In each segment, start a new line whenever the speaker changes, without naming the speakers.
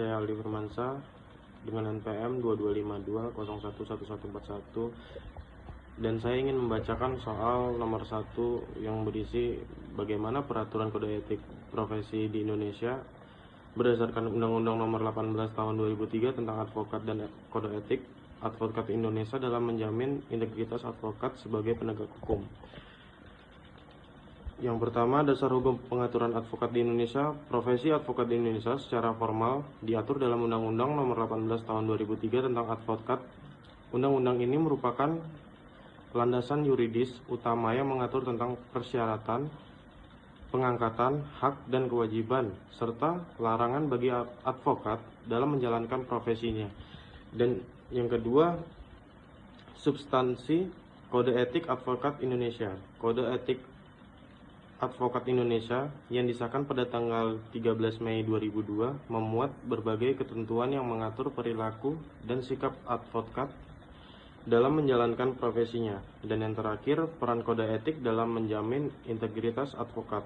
saya Aldi Firmansyah dengan NPM 2252011141 dan saya ingin membacakan soal nomor 1 yang berisi bagaimana peraturan kode etik profesi di Indonesia berdasarkan Undang-Undang Nomor 18 Tahun 2003 tentang advokat dan kode etik advokat Indonesia dalam menjamin integritas advokat sebagai penegak hukum. Yang pertama, dasar hukum pengaturan advokat di Indonesia. Profesi advokat di Indonesia secara formal diatur dalam Undang-Undang Nomor 18 Tahun 2003 tentang advokat. Undang-undang ini merupakan landasan yuridis utama yang mengatur tentang persyaratan, pengangkatan, hak dan kewajiban, serta larangan bagi advokat dalam menjalankan profesinya. Dan yang kedua, substansi Kode Etik Advokat Indonesia. Kode Etik Advokat Indonesia yang disahkan pada tanggal 13 Mei 2002 memuat berbagai ketentuan yang mengatur perilaku dan sikap advokat dalam menjalankan profesinya. Dan yang terakhir, peran kode etik dalam menjamin integritas advokat.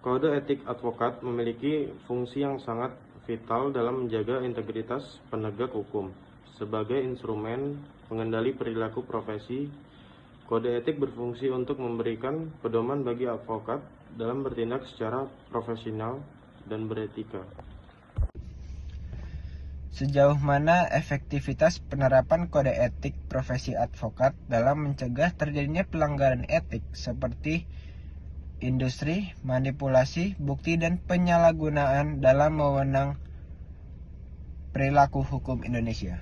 Kode etik advokat memiliki fungsi yang sangat vital dalam menjaga integritas penegak hukum. Sebagai instrumen pengendali perilaku profesi, kode etik berfungsi untuk memberikan pedoman bagi advokat dalam bertindak secara profesional dan beretika.
Sejauh mana efektivitas penerapan kode etik profesi advokat dalam mencegah terjadinya pelanggaran etik seperti industri, manipulasi, bukti, dan penyalahgunaan dalam mewenang perilaku hukum Indonesia?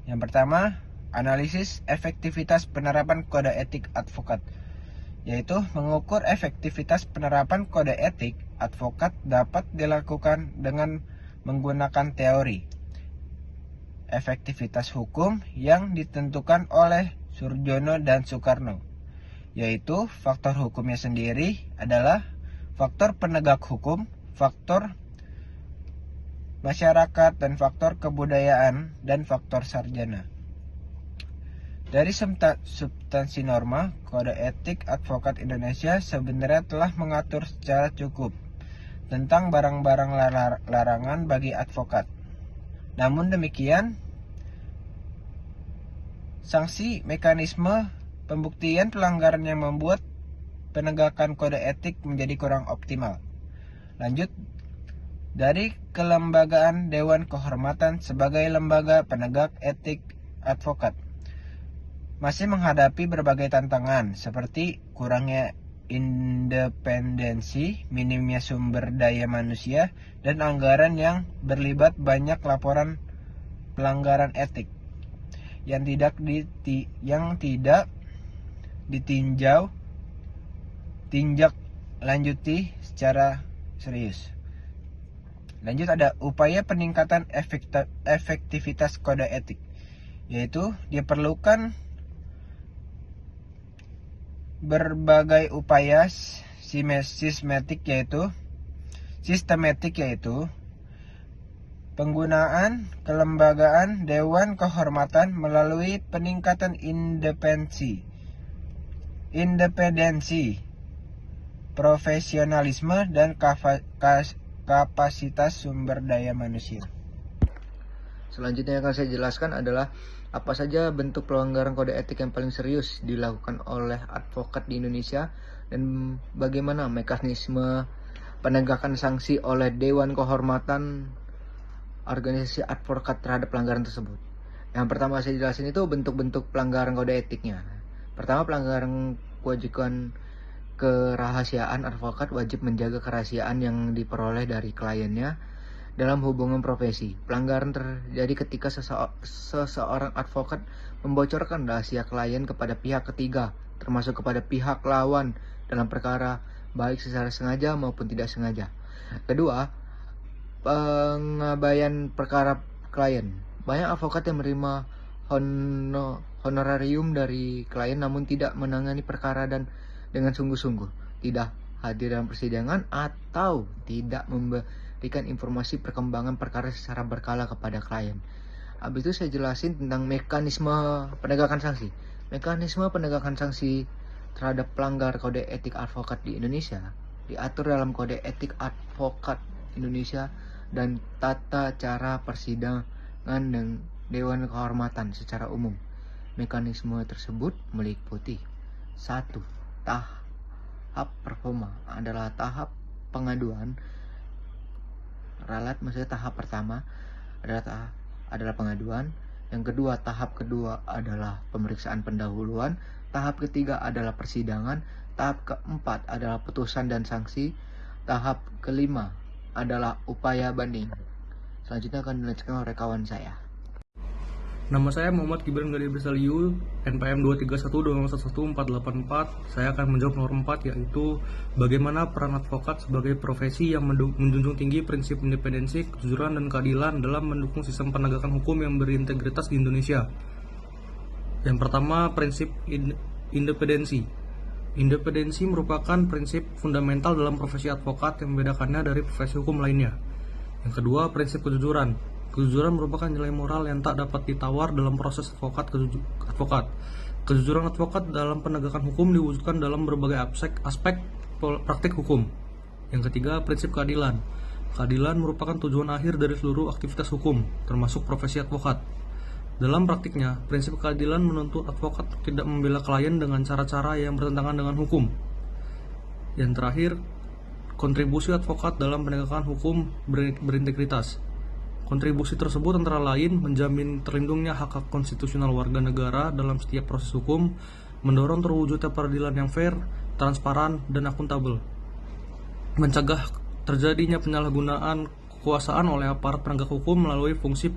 Yang pertama, analisis efektivitas penerapan kode etik advokat, yaitu mengukur efektivitas penerapan kode etik advokat dapat dilakukan dengan menggunakan teori efektivitas hukum yang ditentukan oleh Surjono dan Soekarno, yaitu faktor hukumnya sendiri adalah faktor penegak hukum, faktor masyarakat, dan faktor kebudayaan, dan faktor sarjana. Dari substansi norma, Kode Etik Advokat Indonesia sebenarnya telah mengatur secara cukup tentang barang-barang larangan bagi advokat. Namun demikian, sanksi mekanisme pembuktian pelanggaran yang membuat penegakan kode etik menjadi kurang optimal. Lanjut, dari kelembagaan Dewan Kehormatan sebagai lembaga penegak etik advokat masih menghadapi berbagai tantangan seperti kurangnya independensi, minimnya sumber daya manusia, dan anggaran yang berlibat banyak laporan pelanggaran etik yang tidak tinjak lanjuti secara serius. Lanjut, ada upaya peningkatan efektivitas kode etik, yaitu diperlukan berbagai upaya sistematik yaitu penggunaan kelembagaan Dewan Kehormatan melalui peningkatan independensi, profesionalisme, dan kapasitas sumber daya manusia.
Selanjutnya yang akan saya jelaskan adalah apa saja bentuk pelanggaran kode etik yang paling serius dilakukan oleh advokat di Indonesia dan bagaimana mekanisme penegakan sanksi oleh Dewan Kehormatan organisasi advokat terhadap pelanggaran tersebut. Yang pertama saya jelasin itu bentuk-bentuk pelanggaran kode etiknya. Pertama, pelanggaran kewajiban kerahasiaan. Advokat wajib menjaga kerahasiaan yang diperoleh dari kliennya dalam hubungan profesi. Pelanggaran terjadi ketika seseorang advokat membocorkan rahasia klien kepada pihak ketiga, termasuk kepada pihak lawan dalam perkara, baik secara sengaja maupun tidak sengaja. Kedua, pengabaian perkara klien. Banyak advokat yang menerima honorarium dari klien namun tidak menangani perkara dan dengan sungguh-sungguh, tidak hadir dalam persidangan, atau tidak memberikan informasi perkembangan perkara secara berkala kepada klien. Habis itu saya jelasin tentang mekanisme penegakan sanksi. Mekanisme penegakan sanksi terhadap pelanggar kode etik advokat di Indonesia diatur dalam Kode Etik Advokat Indonesia dan tata cara persidangan dan Dewan Kehormatan secara umum. Mekanisme tersebut meliputi 1. Tahap performa adalah tahap pengaduan ralat, maksudnya tahap pertama adalah pengaduan. Yang kedua, tahap kedua adalah pemeriksaan pendahuluan. Tahap ketiga adalah persidangan. Tahap keempat adalah putusan dan sanksi. Tahap kelima adalah upaya banding. Selanjutnya akan dilanjutkan oleh kawan saya.
Nama saya Muhammad Gibran Gadi Bersaliu, NPM 23120111484. Saya akan menjawab nomor 4, yaitu bagaimana peran advokat sebagai profesi yang menjunjung tinggi prinsip independensi, kejujuran, dan keadilan dalam mendukung sistem penegakan hukum yang berintegritas di Indonesia. Yang pertama, prinsip independensi. Independensi merupakan prinsip fundamental dalam profesi advokat yang membedakannya dari profesi hukum lainnya. Yang kedua, prinsip kejujuran. Kejujuran merupakan nilai moral yang tak dapat ditawar dalam proses advokat. Kejujuran advokat dalam penegakan hukum diwujudkan dalam berbagai aspek praktik hukum. Yang ketiga, prinsip keadilan. Keadilan merupakan tujuan akhir dari seluruh aktivitas hukum, termasuk profesi advokat. Dalam praktiknya, prinsip keadilan menuntut advokat tidak membela klien dengan cara-cara yang bertentangan dengan hukum. Yang terakhir, kontribusi advokat dalam penegakan hukum berintegritas. Kontribusi tersebut antara lain menjamin terlindungnya hak konstitusional warga negara dalam setiap proses hukum, mendorong terwujudnya peradilan yang fair, transparan, dan akuntabel, mencegah terjadinya penyalahgunaan kekuasaan oleh aparat penegak hukum melalui fungsi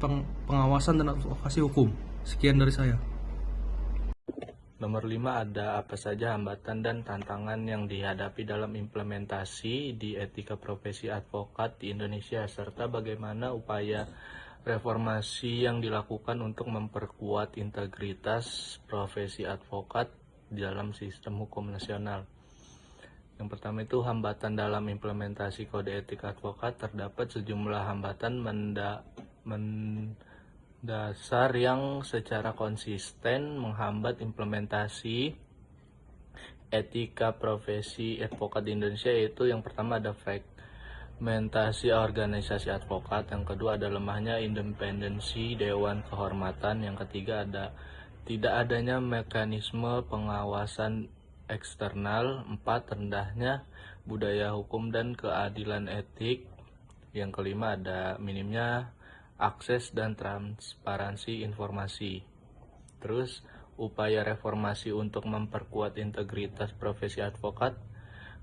pengawasan dan advokasi hukum. Sekian dari saya.
Nomor 5, ada apa saja hambatan dan tantangan yang dihadapi dalam implementasi di etika profesi advokat di Indonesia, serta bagaimana upaya reformasi yang dilakukan untuk memperkuat integritas profesi advokat di dalam sistem hukum nasional. Yang pertama itu hambatan dalam implementasi kode etik advokat. Terdapat sejumlah hambatan dasar yang secara konsisten menghambat implementasi etika profesi advokat di Indonesia, yaitu yang pertama ada fragmentasi organisasi advokat, yang kedua ada lemahnya independensi Dewan Kehormatan, yang ketiga ada tidak adanya mekanisme pengawasan eksternal, 4 rendahnya budaya hukum dan keadilan etik, yang kelima ada minimnya akses dan transparansi informasi. Terus upaya reformasi untuk memperkuat integritas profesi advokat.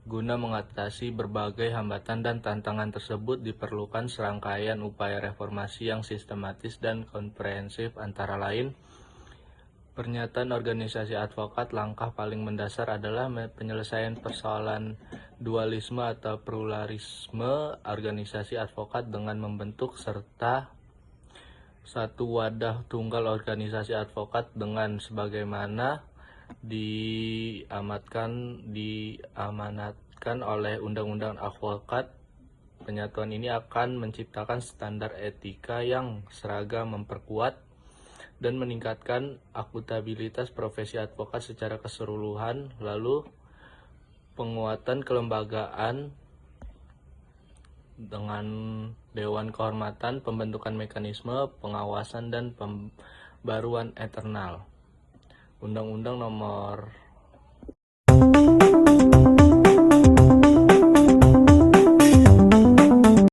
Guna mengatasi berbagai hambatan dan tantangan tersebut diperlukan serangkaian upaya reformasi yang sistematis dan komprehensif, antara lain pernyataan organisasi advokat. Langkah paling mendasar adalah penyelesaian persoalan dualisme atau pluralisme organisasi advokat dengan membentuk serta satu wadah tunggal organisasi advokat dengan sebagaimana diamanatkan oleh Undang-Undang Advokat. Penyatuan ini akan menciptakan standar etika yang seragam, memperkuat dan meningkatkan akuntabilitas profesi advokat secara keseluruhan. Lalu penguatan kelembagaan dengan Dewan Kehormatan, pembentukan mekanisme pengawasan dan pembaruan internal. Undang-Undang Nomor